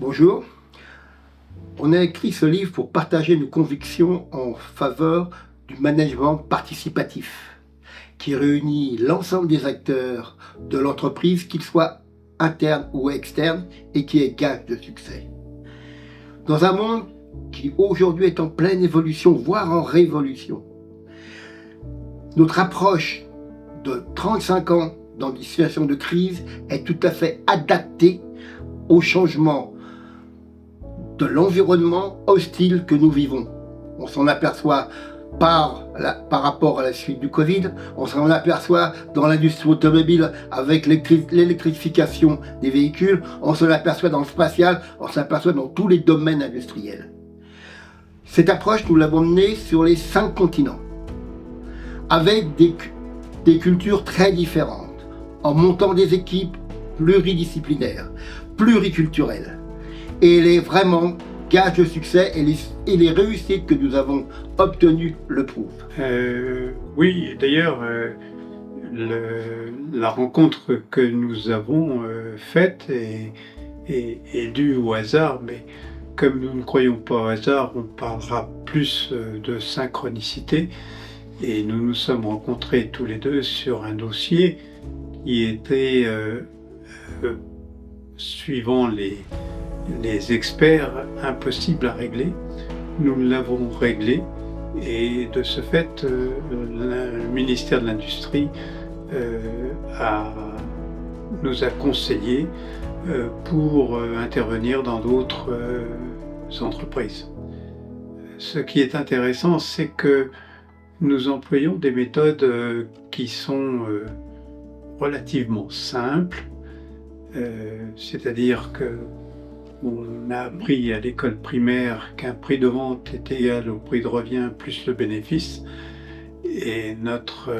Bonjour. On a écrit ce livre pour partager nos convictions en faveur du management participatif, qui réunit l'ensemble des acteurs de l'entreprise, qu'ils soient internes ou externes, et qui est gage de succès. Dans un monde qui aujourd'hui est en pleine évolution, voire en révolution, notre approche de 35 ans dans des situations de crise est tout à fait adaptée au changement de l'environnement hostile que nous vivons. On s'en aperçoit par rapport à la suite du Covid, on s'en aperçoit dans l'industrie automobile avec l'électrification des véhicules, on s'en aperçoit dans le spatial, on s'aperçoit dans tous les domaines industriels. Cette approche, nous l'avons menée sur les 5 continents, avec des cultures très différentes, en montant des équipes pluridisciplinaires, pluriculturelles. Et elle est vraiment gage de succès, et les réussites que nous avons obtenues le prouvent. Oui, d'ailleurs, la rencontre que nous avons faite est due au hasard, mais comme nous ne croyons pas au hasard, on parlera plus de synchronicité. Et nous nous sommes rencontrés tous les deux sur un dossier qui était, suivant les experts, impossible à régler. Nous l'avons réglé, et de ce fait, le ministère de l'Industrie nous a conseillé pour intervenir dans d'autres entreprises. Ce qui est intéressant, c'est que nous employons des méthodes qui sont relativement simples, c'est-à-dire qu'on a appris à l'école primaire qu'un prix de vente est égal au prix de revient plus le bénéfice, et notre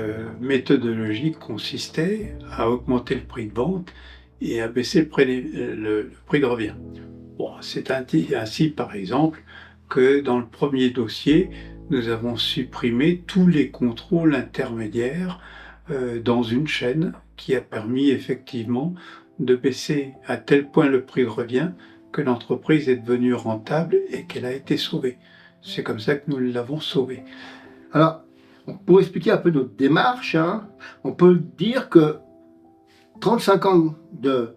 méthodologie consistait à augmenter le prix de vente et à baisser le prix de revient. Bon, c'est ainsi, par exemple, que dans le premier dossier, nous avons supprimé tous les contrôles intermédiaires dans une chaîne, qui a permis effectivement de baisser à tel point le prix de revient que l'entreprise est devenue rentable et qu'elle a été sauvée. C'est comme ça que nous l'avons sauvée. Alors, pour expliquer un peu notre démarche, on peut dire que 35 ans de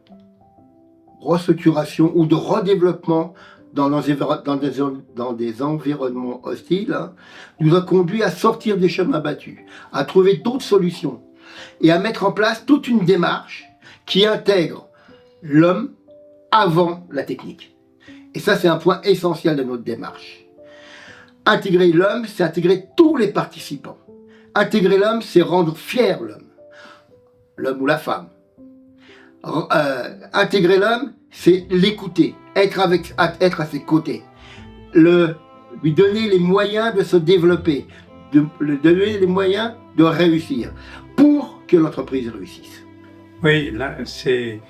restructuration ou de redéveloppement dans des environnements hostiles, nous a conduit à sortir des chemins battus, à trouver d'autres solutions et à mettre en place toute une démarche qui intègre l'homme avant la technique. Et ça, c'est un point essentiel de notre démarche. Intégrer l'homme, c'est intégrer tous les participants. Intégrer l'homme, c'est rendre fier l'homme ou la femme. Intégrer l'homme, c'est l'écouter, être à ses côtés, lui donner les moyens de se développer, lui donner les moyens de réussir, pour que l'entreprise réussisse. Oui, là, c'est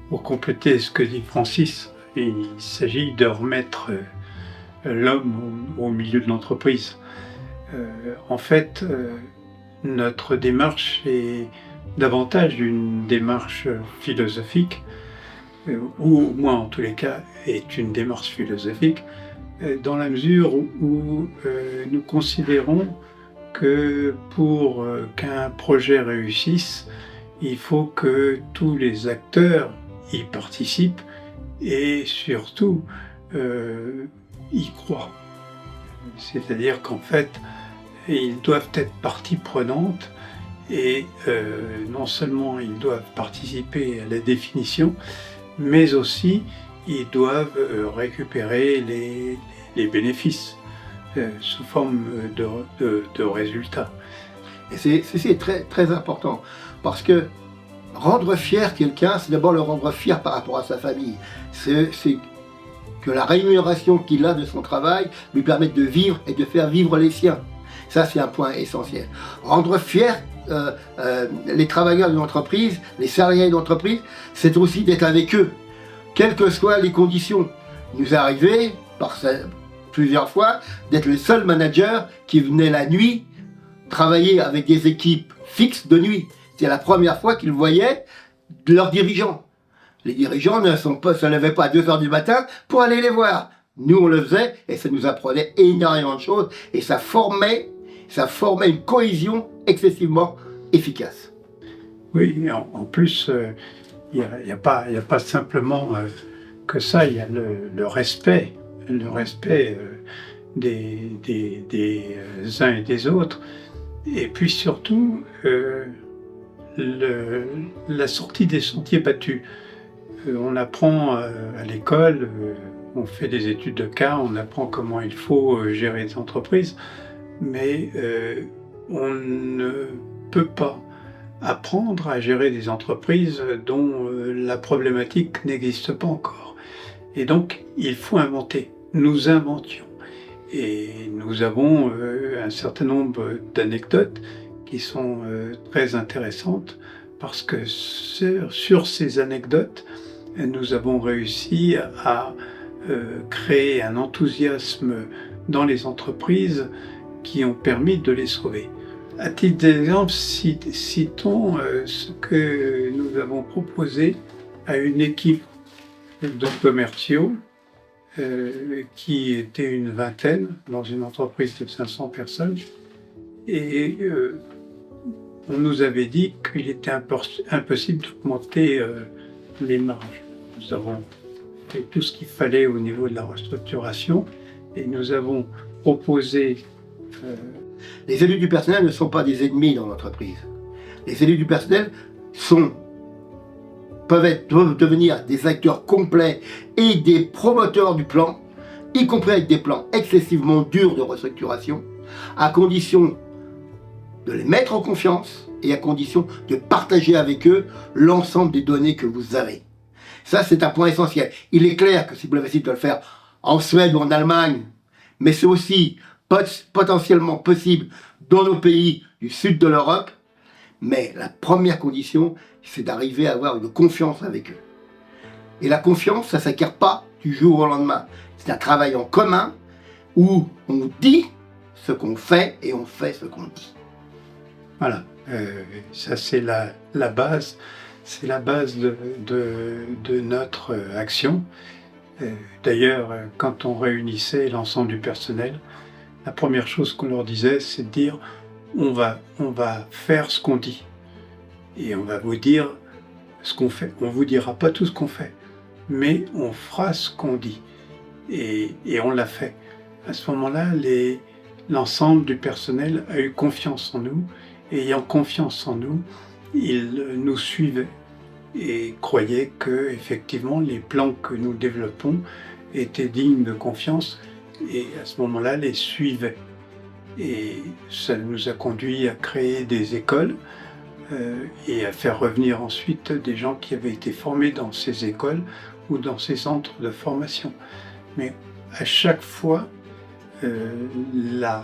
pour compléter ce que dit Francis, il s'agit de remettre l'homme au milieu de l'entreprise. En fait, notre démarche est davantage une démarche philosophique, ou au moins en tous les cas est une démarche philosophique, dans la mesure où nous considérons que pour qu'un projet réussisse, il faut que tous les acteurs y participent et surtout y croient. C'est-à-dire qu'en fait, ils doivent être partie prenante, et non seulement ils doivent participer à la définition, mais aussi ils doivent récupérer les bénéfices sous forme de résultats. Et ceci est très, très important, parce que rendre fier quelqu'un, c'est d'abord le rendre fier par rapport à sa famille. C'est que la rémunération qu'il a de son travail lui permette de vivre et de faire vivre les siens. Ça, c'est un point essentiel. Rendre fier les travailleurs d'une entreprise, les salariés d'une entreprise, c'est aussi d'être avec eux, quelles que soient les conditions. Il nous est arrivé, plusieurs fois, d'être le seul manager qui venait la nuit travailler avec des équipes fixes de nuit. C'était la première fois qu'ils voyaient leurs dirigeants. Les dirigeants ne se levaient pas à 2 heures du matin pour aller les voir. Nous, on le faisait et ça nous apprenait énormément de choses et ça formait une cohésion excessivement efficace. Oui, en plus, il n'y a pas simplement que ça, il y a le respect des uns et des autres. Et puis surtout, la sortie des sentiers battus. On apprend à l'école, on fait des études de cas, on apprend comment il faut gérer des entreprises, mais on ne peut pas apprendre à gérer des entreprises dont la problématique n'existe pas encore. Et donc, il faut inventer. Nous inventions. Et nous avons un certain nombre d'anecdotes qui sont très intéressantes parce que sur ces anecdotes, nous avons réussi à créer un enthousiasme dans les entreprises qui ont permis de les sauver. À titre d'exemple, citons ce que nous avons proposé à une équipe de commerciaux qui était une vingtaine dans une entreprise de 500 personnes. Et on nous avait dit qu'il était impossible d'augmenter les marges. Nous avons fait tout ce qu'il fallait au niveau de la restructuration et nous avons proposé... Les élus du personnel ne sont pas des ennemis dans l'entreprise. Les élus du personnel peuvent devenir des acteurs complets et des promoteurs du plan, y compris avec des plans excessivement durs de restructuration, à condition de les mettre en confiance et à condition de partager avec eux l'ensemble des données que vous avez. Ça, c'est un point essentiel. Il est clair que c'est possible de le faire en Suède ou en Allemagne, mais c'est aussi potentiellement possible dans nos pays du sud de l'Europe. Mais la première condition, c'est d'arriver à avoir une confiance avec eux. Et la confiance, ça ne s'acquiert pas du jour au lendemain. C'est un travail en commun où on dit ce qu'on fait et on fait ce qu'on dit. Voilà, ça c'est la base. C'est la base de notre action. D'ailleurs, quand on réunissait l'ensemble du personnel, la première chose qu'on leur disait, c'est de dire on va faire ce qu'on dit. Et on va vous dire ce qu'on fait. On ne vous dira pas tout ce qu'on fait, mais on fera ce qu'on dit. Et on l'a fait. À ce moment-là, l'ensemble du personnel a eu confiance en nous. Et ayant confiance en nous, ils nous suivaient et croyaient que, effectivement, les plans que nous développons étaient dignes de confiance. Et à ce moment-là, les suivaient. Et ça nous a conduit à créer des écoles et à faire revenir ensuite des gens qui avaient été formés dans ces écoles ou dans ces centres de formation. Mais à chaque fois, le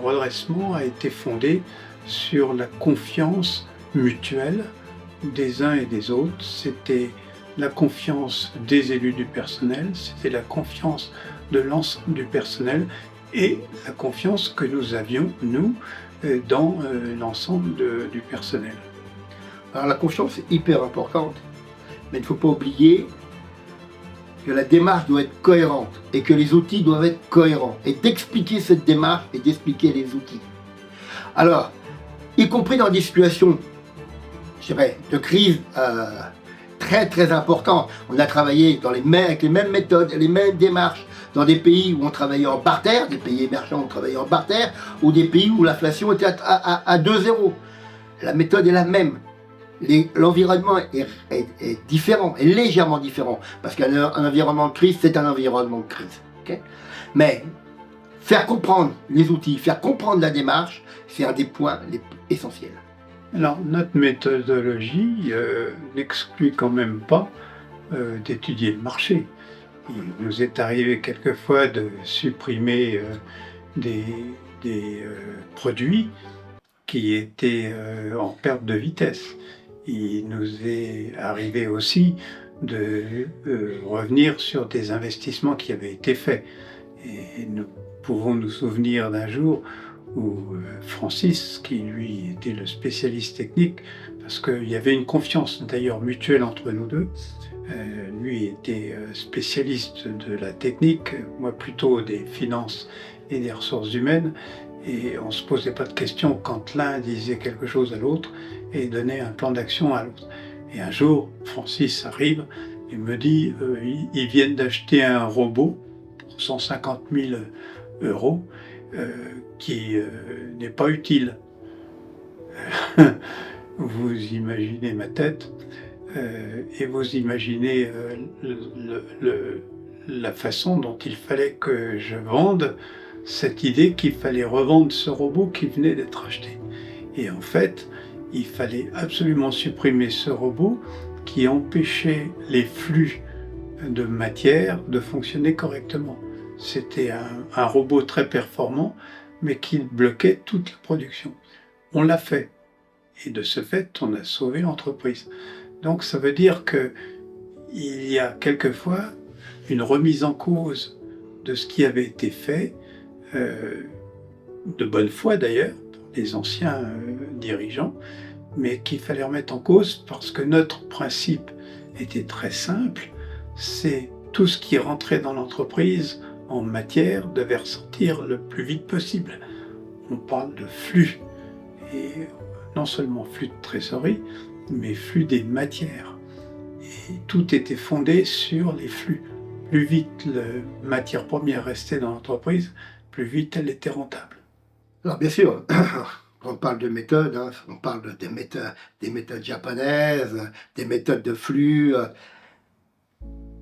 redressement a été fondé sur la confiance mutuelle des uns et des autres. C'était la confiance des élus du personnel, c'était la confiance de l'ensemble du personnel et la confiance que nous avions, nous, dans l'ensemble du personnel. Alors la confiance est hyper importante, mais il ne faut pas oublier que la démarche doit être cohérente et que les outils doivent être cohérents et d'expliquer cette démarche et d'expliquer les outils. Alors, y compris dans des situations, je dirais, de crise très très importantes, on a travaillé avec les mêmes méthodes, les mêmes démarches dans des pays où on travaillait en barter, des pays émergents où on travaillait en barter, ou des pays où l'inflation était à 2,0. La méthode est la même. L'environnement est différent, est légèrement différent, parce qu'un environnement de crise, c'est un environnement de crise. Okay? Mais faire comprendre les outils, faire comprendre la démarche, c'est un des points les plus essentiels. Alors, notre méthodologie n'exclut quand même pas d'étudier le marché. Il nous est arrivé quelquefois de supprimer des produits qui étaient en perte de vitesse. Il nous est arrivé aussi de revenir sur des investissements qui avaient été faits. Et nous pouvons nous souvenir d'un jour où Francis, qui lui était le spécialiste technique, parce qu'il y avait une confiance d'ailleurs mutuelle entre nous deux. Lui était spécialiste de la technique, moi plutôt des finances et des ressources humaines, et on ne se posait pas de questions quand l'un disait quelque chose à l'autre et donnait un plan d'action à l'autre. Et un jour, Francis arrive et me dit ils viennent d'acheter un robot pour 150 000 euros qui n'est pas utile. Vous imaginez ma tête et vous imaginez la façon dont il fallait que je vende cette idée qu'il fallait revendre ce robot qui venait d'être acheté. Et en fait, il fallait absolument supprimer ce robot qui empêchait les flux de matière de fonctionner correctement. C'était un robot très performant, mais qui bloquait toute la production. On l'a fait. Et de ce fait, on a sauvé l'entreprise. Donc ça veut dire qu'il y a quelquefois une remise en cause de ce qui avait été fait, de bonne foi d'ailleurs, par les anciens dirigeants, mais qu'il fallait remettre en cause parce que notre principe était très simple, c'est tout ce qui rentrait dans l'entreprise en matière devait ressortir le plus vite possible. On parle de flux, et non seulement flux de trésorerie, mais flux des matières. Et tout était fondé sur les flux. Plus vite la matière première restait dans l'entreprise, plus vite elle était rentable. Alors bien sûr, on parle de méthodes, hein, on parle des méthodes japonaises, des méthodes de flux.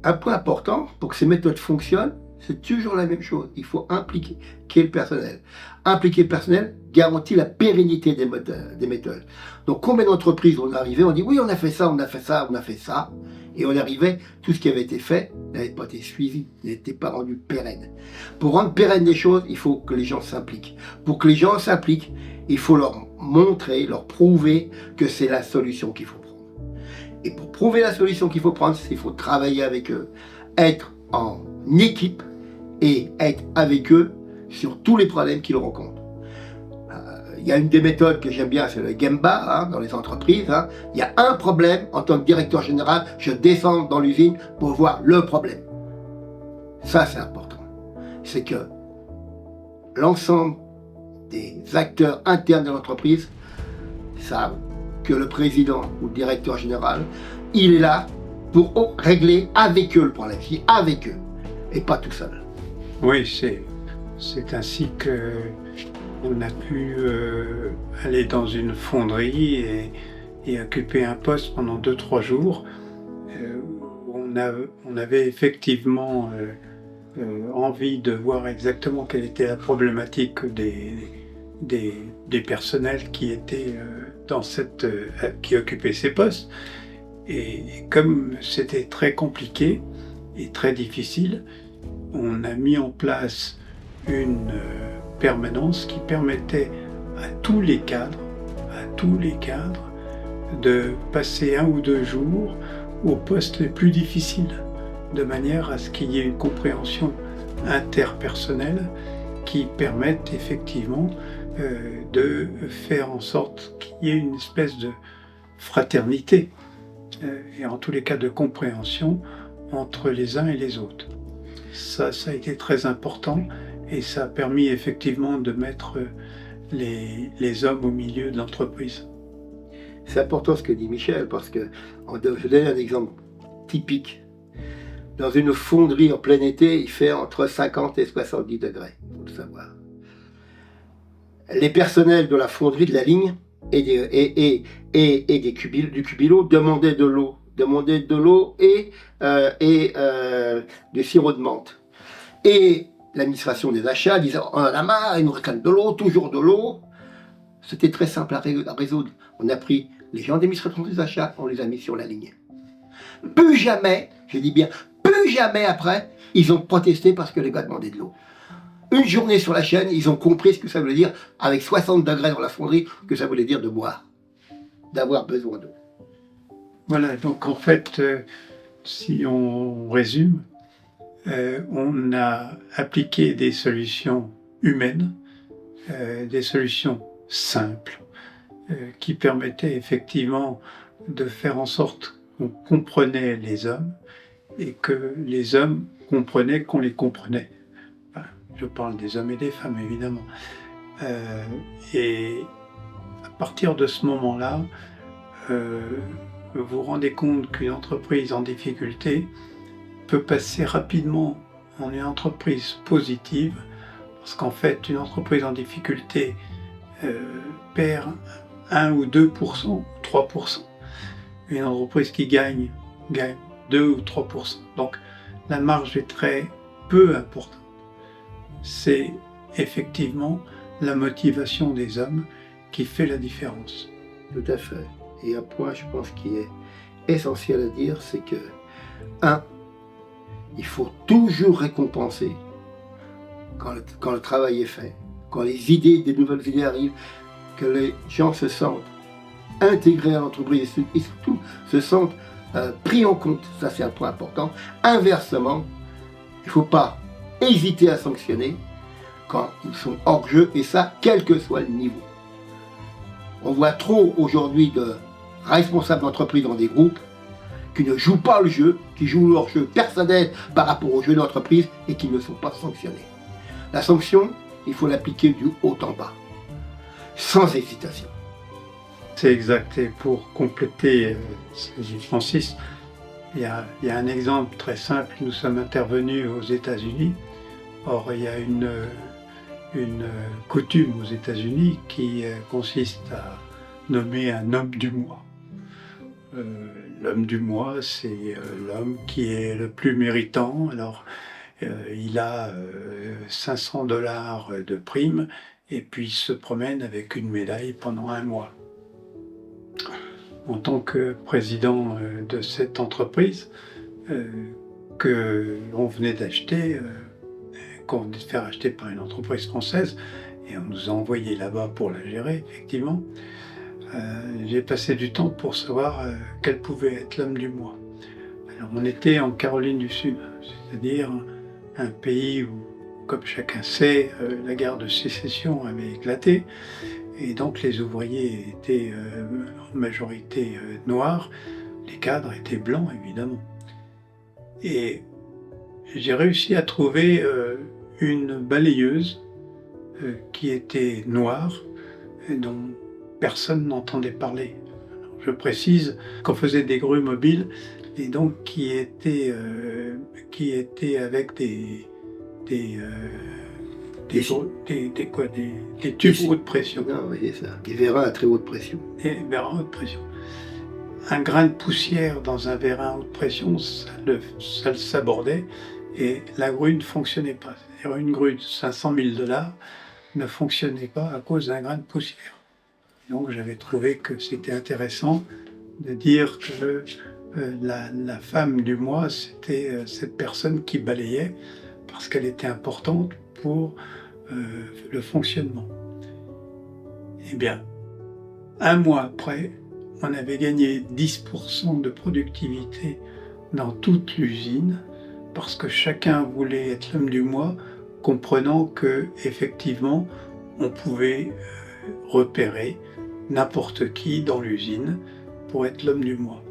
Un point important, pour que ces méthodes fonctionnent, c'est toujours la même chose. Il faut impliquer le personnel. Impliquer le personnel garantit la pérennité des méthodes. Donc combien d'entreprises on arrivait, on dit oui on a fait ça, on a fait ça, on a fait ça, et on arrivait, tout ce qui avait été fait n'avait pas été suivi, n'était pas rendu pérenne. Pour rendre pérenne les choses, il faut que les gens s'impliquent. Pour que les gens s'impliquent, il faut leur montrer, leur prouver que c'est la solution qu'il faut prendre. Et pour prouver la solution qu'il faut prendre, il faut travailler avec eux, être en équipe et être avec eux sur tous les problèmes qu'ils rencontrent. Il y a une des méthodes que j'aime bien, c'est le Gemba, hein, dans les entreprises. Hein. Il y a un problème, en tant que directeur général, je descends dans l'usine pour voir le problème. Ça, c'est important. C'est que l'ensemble des acteurs internes de l'entreprise savent que le président ou le directeur général, il est là pour régler avec eux le problème. Je dis avec eux, et pas tout seul. Oui, c'est ainsi que on a pu aller dans une fonderie et occuper un poste pendant 2-3 jours. On avait effectivement envie de voir exactement quelle était la problématique des personnels qui étaient qui occupaient ces postes. Et comme c'était très compliqué et très difficile, on a mis en place une permanence qui permettait à tous les cadres, de passer 1 ou 2 jours aux postes les plus difficiles, de manière à ce qu'il y ait une compréhension interpersonnelle qui permette effectivement de faire en sorte qu'il y ait une espèce de fraternité et en tous les cas de compréhension entre les uns et les autres. Ça a été très important et ça a permis effectivement de mettre les hommes au milieu de l'entreprise. C'est important ce que dit Michel, parce que je donne un exemple typique. Dans une fonderie en plein été, il fait entre 50 et 70 degrés, il faut le savoir. Les personnels de la fonderie, de la ligne et du cubilo demandaient de l'eau et du sirop de menthe. Et l'administration des achats disait on en a marre, ils nous réclament de l'eau, toujours de l'eau. C'était très simple à résoudre. On a pris les gens d'administration des achats, on les a mis sur la ligne. Plus jamais, je dis bien, plus jamais après, ils ont protesté parce que les gars demandaient de l'eau. Une journée sur la chaîne, ils ont compris ce que ça voulait dire, avec 60 degrés dans la fonderie, que ça voulait dire de boire, d'avoir besoin d'eau. Voilà, donc en fait, si on résume, on a appliqué des solutions humaines, des solutions simples, qui permettait effectivement de faire en sorte qu'on comprenait les hommes et que les hommes comprenaient qu'on les comprenait. Enfin, je parle des hommes et des femmes, évidemment. Et à partir de ce moment-là, vous vous rendez compte qu'une entreprise en difficulté peut passer rapidement en une entreprise positive, parce qu'en fait, une entreprise en difficulté perd 1 ou 2%, 3%. Une entreprise qui gagne 2 ou 3%. Donc la marge est très peu importante. C'est effectivement la motivation des hommes qui fait la différence. Tout à fait. Et un point, je pense, qui est essentiel à dire, c'est que, il faut toujours récompenser quand le travail est fait, quand les nouvelles idées arrivent, que les gens se sentent intégrés à l'entreprise et surtout se sentent pris en compte. Ça, c'est un point important. Inversement, il ne faut pas hésiter à sanctionner quand ils sont hors jeu, et ça, quel que soit le niveau. On voit trop aujourd'hui de responsables d'entreprise dans des groupes qui ne jouent pas le jeu, qui jouent leur jeu personnel par rapport au jeu d'entreprise et qui ne sont pas sanctionnés. La sanction, il faut l'appliquer du haut en bas, sans hésitation. C'est exact. Et pour compléter ce que dit Francis, il y a un exemple très simple. Nous sommes intervenus aux États-Unis. Or, il y a une coutume aux États-Unis qui consiste à nommer un homme du mois. L'homme du mois, c'est l'homme qui est le plus méritant. Alors, il a $500 de prime et puis il se promène avec une médaille pendant 1 mois. En tant que président de cette entreprise que l'on venait d'acheter, qu'on venait de faire acheter par une entreprise française, et on nous a envoyé là-bas pour la gérer, effectivement, j'ai passé du temps pour savoir quel pouvait être l'homme du mois. Alors, on était en Caroline du Sud, c'est-à-dire un pays où, comme chacun sait, la guerre de sécession avait éclaté, et donc les ouvriers étaient en majorité noirs, les cadres étaient blancs, évidemment. Et j'ai réussi à trouver une balayeuse qui était noire, et dont personne n'entendait parler. Alors, je précise qu'on faisait des grues mobiles, et donc qui était avec des tubes haute pression. Non, oui, c'est ça. Des vérins à très haute pression. Des vérins haute pression. Un grain de poussière dans un vérin haute pression, ça le sabordait, et la grue ne fonctionnait pas. C'est-à-dire une grue de $500 000 ne fonctionnait pas à cause d'un grain de poussière. Donc j'avais trouvé que c'était intéressant de dire que la femme du mois, c'était cette personne qui balayait, parce qu'elle était importante pour le fonctionnement. Eh bien, 1 mois après, on avait gagné 10% de productivité dans toute l'usine, parce que chacun voulait être l'homme du mois, comprenant que effectivement, on pouvait repérer n'importe qui dans l'usine pour être l'homme du mois.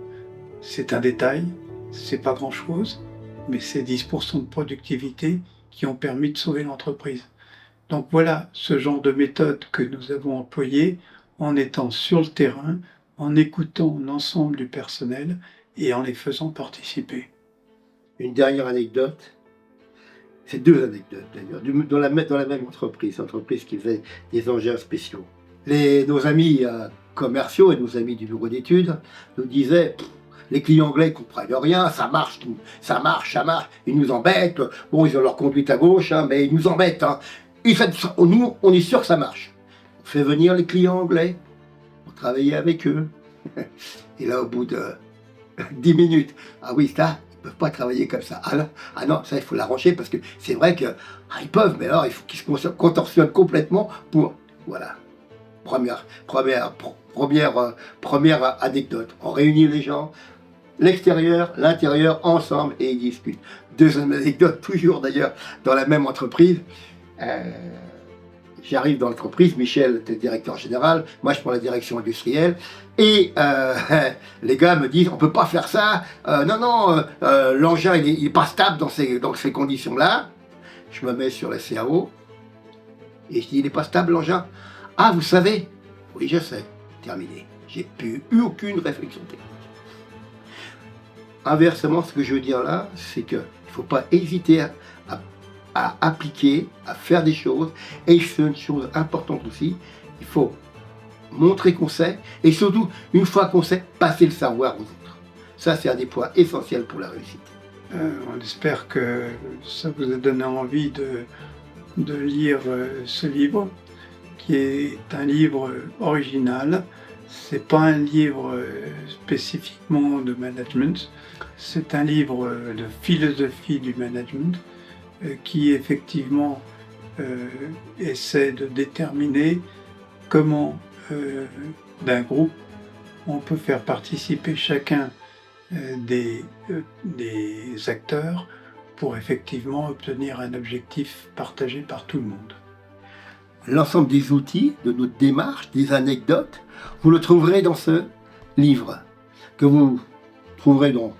C'est un détail, c'est pas grand-chose, mais c'est 10% de productivité qui ont permis de sauver l'entreprise. Donc voilà ce genre de méthode que nous avons employée en étant sur le terrain, en écoutant l'ensemble du personnel et en les faisant participer. Une dernière anecdote, c'est 2 anecdotes d'ailleurs, dans la même entreprise qui faisait des engins spéciaux. Nos amis commerciaux et nos amis du bureau d'études nous disaient les clients anglais ne comprennent rien, ça marche, ils nous embêtent, bon ils ont leur conduite à gauche, mais ils nous embêtent. Nous, on est sûr que ça marche. On fait venir les clients anglais, on travaillait avec eux. Et là, au bout de 10 minutes, ah oui, ça, ils ne peuvent pas travailler comme ça. Ah non, ça, il faut l'arranger parce que c'est vrai qu'ils peuvent, mais alors il faut qu'ils se contorsionnent complètement pour... Voilà. Première anecdote. On réunit les gens, l'extérieur, l'intérieur, ensemble, et ils discutent. 2e anecdote, toujours d'ailleurs dans la même entreprise. J'arrive dans l'entreprise, Michel était directeur général, moi je prends la direction industrielle, et les gars me disent on peut pas faire ça, l'engin il est pas stable dans ces conditions-là. Je me mets sur la CAO, et je dis il est pas stable l'engin. Ah vous savez? Oui je sais, terminé. J'ai eu aucune réflexion technique. Inversement, ce que je veux dire là, c'est qu'il ne faut pas hésiter à appliquer, à faire des choses. Et c'est une chose importante aussi, il faut montrer qu'on sait, et surtout, une fois qu'on sait, passer le savoir aux autres. Ça, c'est un des points essentiels pour la réussite. On espère que ça vous a donné envie de lire ce livre, qui est un livre original. C'est pas un livre spécifiquement de management, c'est un livre de philosophie du management qui effectivement essaie de déterminer comment d'un groupe on peut faire participer chacun des acteurs pour effectivement obtenir un objectif partagé par tout le monde. L'ensemble des outils, de notre démarche, des anecdotes, vous le trouverez dans ce livre, que vous trouverez dans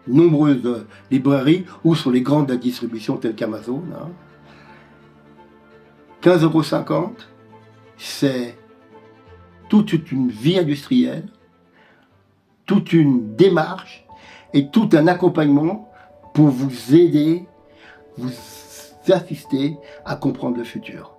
nombreuses librairies ou sur les grandes distributions telles qu'Amazon. 15,50 €, c'est toute une vie industrielle, toute une démarche et tout un accompagnement pour vous aider, vous assister à comprendre le futur.